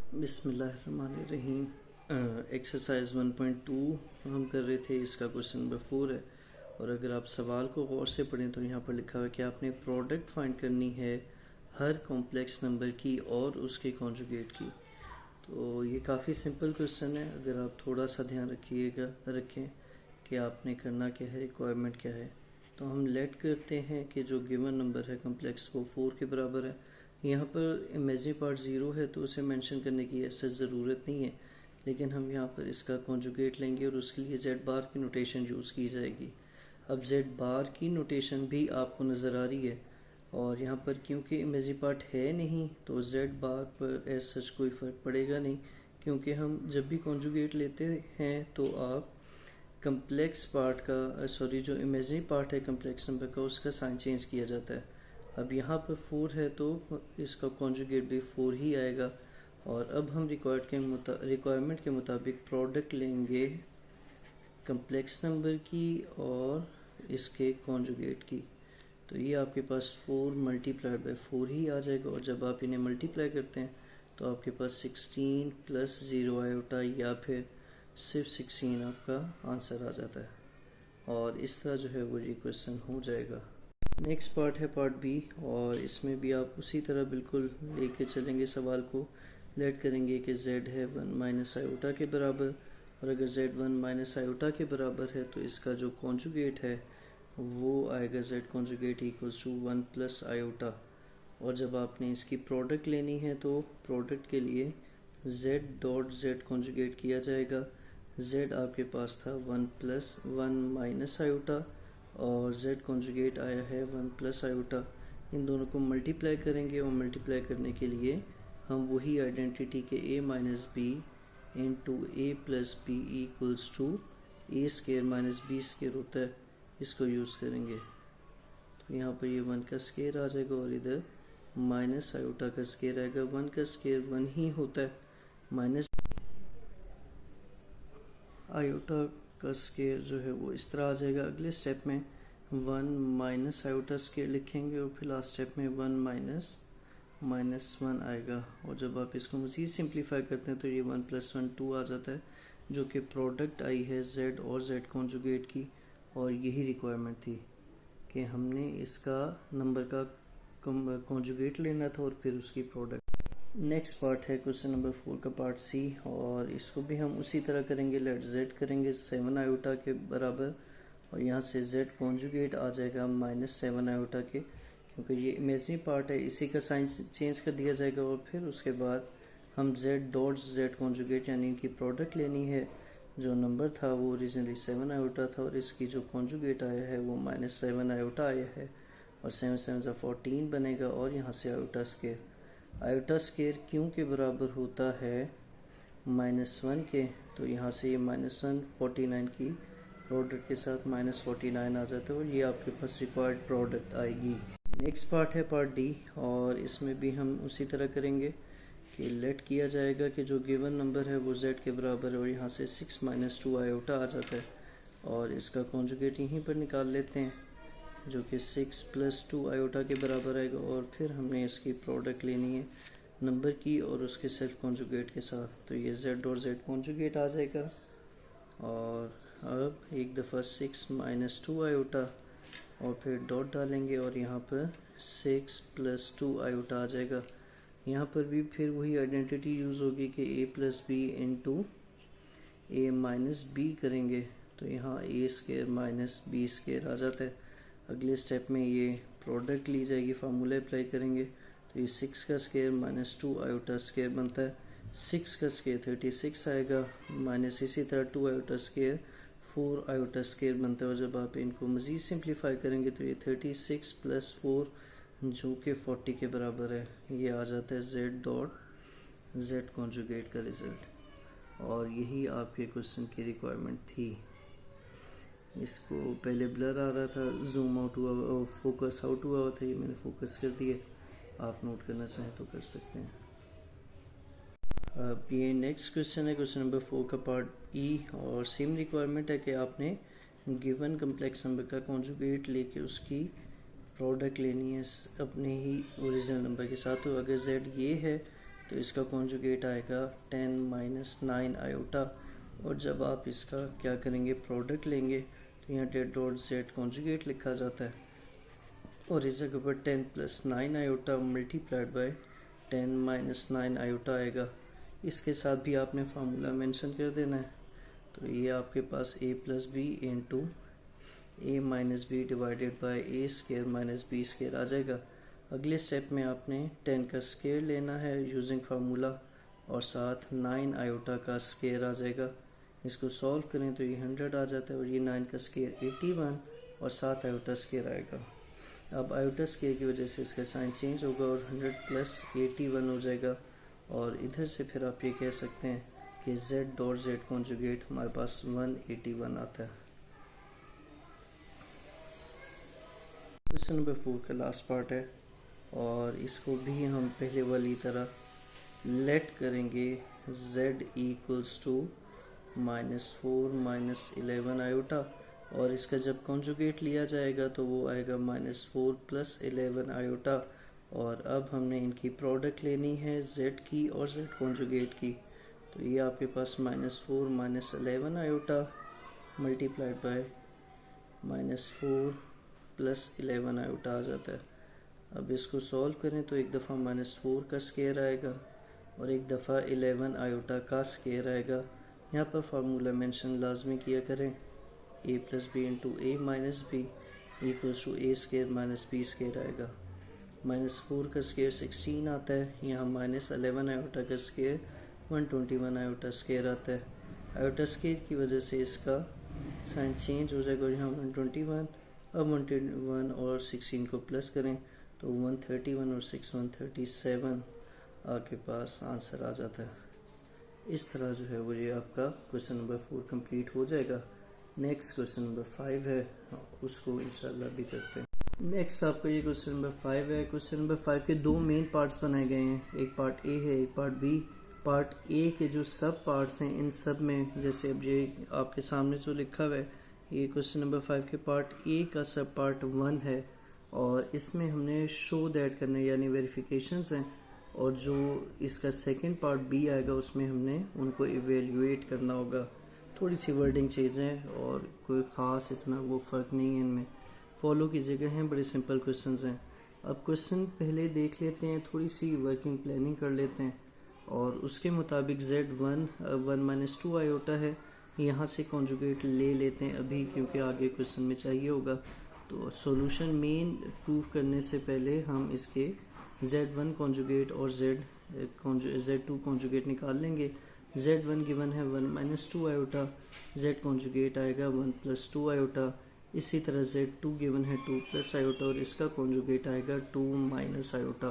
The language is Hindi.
बिस्मिल्लाहिर्रहमानिर्रहीम। एक्सरसाइज 1.2 हम कर रहे थे, इसका क्वेश्चन नंबर 4 है। और अगर आप सवाल को गौर से पढ़ें तो यहाँ पर लिखा हुआ है कि आपने प्रोडक्ट फाइंड करनी है हर कॉम्प्लेक्स नंबर की और उसके कॉन्जुगेट की। तो ये काफ़ी सिंपल क्वेश्चन है, अगर आप थोड़ा सा ध्यान रखें कि आपने करना क्या है, रिक्वायरमेंट क्या है। तो हम लेट करते हैं कि जो गिवन नंबर है कॉम्प्लेक्स वो 4 के बराबर है। यहाँ पर इमेजिनरी पार्ट 0 है तो उसे मेंशन करने की ऐसे ज़रूरत नहीं है, लेकिन हम यहाँ पर इसका कॉन्जुगेट लेंगे और उसके लिए जेड बार की नोटेशन यूज़ की जाएगी। अब जेड बार की नोटेशन भी आपको नज़र आ रही है, और यहाँ पर क्योंकि इमेजिनरी पार्ट है नहीं तो जेड बार पर एज सच कोई फ़र्क पड़ेगा नहीं, क्योंकि हम जब भी कॉन्जुगेट लेते हैं तो आप कम्प्लेक्स पार्ट का जो इमेजिनरी पार्ट है कम्प्लेक्स नंबर का, उसका साइन चेंज किया जाता है। अब यहाँ पर 4 है तो इसका कॉन्जुगेट भी 4 ही आएगा। और अब हम रिक्वायरमेंट के मुताबिक प्रोडक्ट लेंगे कम्प्लेक्स नंबर की और इसके कॉन्जुगेट की। तो ये आपके पास 4 मल्टीप्लाइड बाई 4 ही आ जाएगा, और जब आप इन्हें मल्टीप्लाई करते हैं तो आपके पास 16 प्लस 0 आयोटा या फिर सिर्फ 16 आपका आंसर आ जाता है। और इस तरह जो है वो ये क्वेश्चन हो जाएगा। नेक्स्ट पार्ट है पार्ट बी, और इसमें भी आप उसी तरह बिल्कुल लेके चलेंगे सवाल को। लेट करेंगे कि z है 1 माइनस आयोटा के बराबर, और अगर z 1 माइनस आयोटा के बराबर है तो इसका जो कॉन्जुगेट है वो आएगा z conjugate equals to 1 plus iota. और जब आपने इसकी प्रोडक्ट लेनी है तो प्रोडक्ट के लिए z डॉट z कॉन्जुगेट किया जाएगा। z आपके पास था 1 प्लस 1 माइनस आयोटा, और z कॉन्जुगेट आया है 1 प्लस आयोटा। इन दोनों को मल्टीप्लाई करेंगे, और मल्टीप्लाई करने के लिए हम वही आइडेंटिटी के a minus b into a plus b equals to a square minus B square होता है, इसको यूज़ करेंगे। तो यहाँ पर ये 1 का स्केयर आ जाएगा और इधर माइनस आयोटा का स्केयर आएगा। 1 का स्केयर 1 ही होता है, माइनस आयोटा का स्केयर जो है वो इस तरह आ जाएगा। अगले स्टेप में 1 माइनस आयोटा स्केयर लिखेंगे, और फिर लास्ट स्टेप में 1 माइनस 1 आएगा। और जब आप इसको मज़ीद सिंप्लीफाई करते हैं तो ये 1 प्लस 1 2 आ जाता है, जो कि प्रोडक्ट आई है z और z कॉन्जुगेट की। और यही रिक्वायरमेंट थी कि हमने इसका नंबर का कॉन्जुगेट लेना था और फिर उसकी प्रोडक्ट। नेक्स्ट पार्ट है क्वेश्चन नंबर 4 का पार्ट सी, और इसको भी हम उसी तरह करेंगे। लेट z करेंगे 7 आयोटा के बराबर, और यहाँ से z कॉन्जुगेट आ जाएगा माइनस 7 आयोटा के, क्योंकि ये इमेजिनरी पार्ट है, इसी का साइन चेंज कर दिया जाएगा। और फिर उसके बाद हम z डॉट z कॉन्जुगेट यानी इनकी प्रोडक्ट लेनी है। जो नंबर था वो ओरिजिनली 7 आयोटा था, और इसकी जो कॉन्जुगेट आया है वो माइनस 7 आयोटा आया है, और 7 7 14 बनेगा। और यहाँ से आयोटा स्केयर क्यों के बराबर होता है -1 के, तो यहाँ से ये -1 49 की प्रोडक्ट के साथ -49 आ जाता है, और ये आपके पास रिक्वायर्ड प्रोडक्ट आएगी। नेक्स्ट पार्ट है पार्ट डी, और इसमें भी हम उसी तरह करेंगे कि लेट किया जाएगा कि जो गिवन नंबर है वो z के बराबर है, और यहाँ से 6 माइनस 2 आयोटा आ जाता है, और इसका कॉन्जुगेट यहीं पर निकाल लेते हैं, जो कि 6 प्लस 2 आयोटा के बराबर आएगा। और फिर हमने इसकी प्रोडक्ट लेनी है नंबर की और उसके सेल्फ कॉन्जुगेट के साथ, तो ये z और z कॉन्जुगेट आ जाएगा। और अब एक दफ़ा 6 माइनस 2 आयोटा और फिर डॉट डालेंगे, और यहाँ पर 6 प्लस 2 आयोटा आ जाएगा। यहाँ पर भी फिर वही आइडेंटिटी यूज़ होगी कि a plus B into A minus B करेंगे, तो यहाँ a square minus B square आ जाता है। अगले स्टेप में ये प्रोडक्ट ली जाएगी, फार्मूला अप्लाई करेंगे, तो ये 6 का स्केयर माइनस 2 आयोटा स्केयर बनता है। 6 का स्केयर 36 आएगा, माइनस इसी तरह 2 आयोटा स्केयर 4 आयोटा स्केयर बनता है। और जब आप इनको मज़ीद सिंप्लीफाई करेंगे तो ये 36 प्लस 4 जो कि 40 के बराबर है, ये आ जाता है z डॉट z कॉन्जुगेट का रिज़ल्ट। और यही आपके क्वेश्चन की रिक्वायरमेंट थी। इसको पहले ब्लर आ रहा था, जूम आउट हुआ, फोकस आउट हुआ था, ये मैंने फोकस कर दिया। आप नोट करना चाहें तो कर सकते हैं। अब ये नेक्स्ट क्वेश्चन है, क्वेश्चन नंबर 4 का पार्ट ई, और सेम रिक्वायरमेंट है कि आपने गिवन कम्प्लेक्स नंबर का कॉन्जुगेट लेके उसकी प्रोडक्ट लेनी है अपने ही ओरिजिनल नंबर के साथ। तो अगर z ये है तो इसका कॉन्जुगेट आएगा 10 माइनस 9 आयोटा। और जब आप इसका क्या करेंगे, प्रोडक्ट लेंगे, तो यहाँ डेट डॉट जेड कॉन्जुगेट लिखा जाता है और इस जगह पर 10 plus 9 iota multiplied bye 10 minus 9 iota आएगा। इसके साथ भी आपने फार्मूला मेंशन कर देना है। तो ये आपके पास a plus B into A minus B divided by A square minus B square आ जाएगा। अगले स्टेप में आपने 10 का स्केयर लेना है यूजिंग फार्मूला और साथ 9 आयोटा का स्केयर आ जाएगा। इसको सॉल्व करें तो ये 100 आ जाता है और ये 9 का स्केयर 81 और 7 आयोटा स्केयर आएगा। अब आयोटा स्केयर की वजह से इसका साइन चेंज होगा और 100 प्लस 81 हो जाएगा। और इधर से फिर आप ये कह सकते हैं कि z डॉट जेड कॉन्जुगेट हमारे पास 181 आता है। क्वेश्चन नंबर 4 का लास्ट पार्ट है और इसको भी हम पहले वाली तरह लेट करेंगे z equals to -4 minus 11 iota और इसका जब कॉन्जुगेट लिया जाएगा तो वो आएगा -4 प्लस 11 आयोटा। और अब हमने इनकी प्रोडक्ट लेनी है z की और z कॉन्जुगेट की। तो ये आपके पास -4 minus 11 iota multiplied by -4 plus 11 iota आ जाता है। अब इसको सॉल्व करें तो एक दफ़ा -4 का स्केयर आएगा और एक दफ़ा 11 आयोटा का स्केयर आएगा। यहाँ पर फार्मूला मेंशन लाजमी किया करें, a plus B into A minus b equals to a square minus B square आएगा। -4 का स्केयर 16 आता है, यहाँ -11 आयोटा का स्केयर 121 आयोटा स्केयर आता है। आयोटा स्केयर की वजह से इसका साइन चेंज हो जाएगा और यहाँ 121। अब 121 और 16 को प्लस करें तो 131 और 6 137 आपके पास आंसर आ जाता है। इस तरह जो है वो ये आपका क्वेश्चन नंबर 4 कंप्लीट हो जाएगा। नेक्स्ट क्वेश्चन नंबर 5 है, उसको इंशाल्लाह भी करते हैं। नेक्स्ट आपका ये क्वेश्चन नंबर 5 है। क्वेश्चन नंबर 5 के दो मेन पार्ट्स बनाए गए हैं, एक पार्ट ए है एक पार्ट बी। पार्ट ए के जो सब पार्ट्स हैं इन सब में, जैसे अब ये आपके सामने जो लिखा हुआ है, ये क्वेश्चन नंबर 5 के पार्ट ए का सब पार्ट 1 है और इसमें हमने शो दैट करने यानी वेरिफिकेशंस हैं और जो इसका सेकंड पार्ट बी आएगा उसमें हमने उनको इवेल्युएट करना होगा। थोड़ी सी वर्डिंग चेंज है और कोई ख़ास इतना वो फ़र्क नहीं है, इनमें फॉलो की जगह हैं, बड़े सिंपल क्वेश्चंस हैं। अब क्वेश्चन पहले देख लेते हैं, थोड़ी सी वर्किंग प्लानिंग कर लेते हैं और उसके मुताबिक z1 माइनस 2 आयोटा है, यहाँ से कॉन्जुगेट ले लेते हैं अभी क्योंकि आगे क्वेश्चन में चाहिए होगा। तो सॉल्यूशन मेन प्रूफ करने से पहले हम इसके z1 कॉन्जुगेट और z2 कॉन्जुगेट निकाल लेंगे। z1 गिवन है 1 माइनस 2 आयोटा, z कॉन्जुगेट आएगा 1 प्लस 2 आयोटा। इसी तरह z2 गिवन है 2 प्लस आयोटा और इसका कॉन्जुगेट आएगा 2 माइनस आयोटा।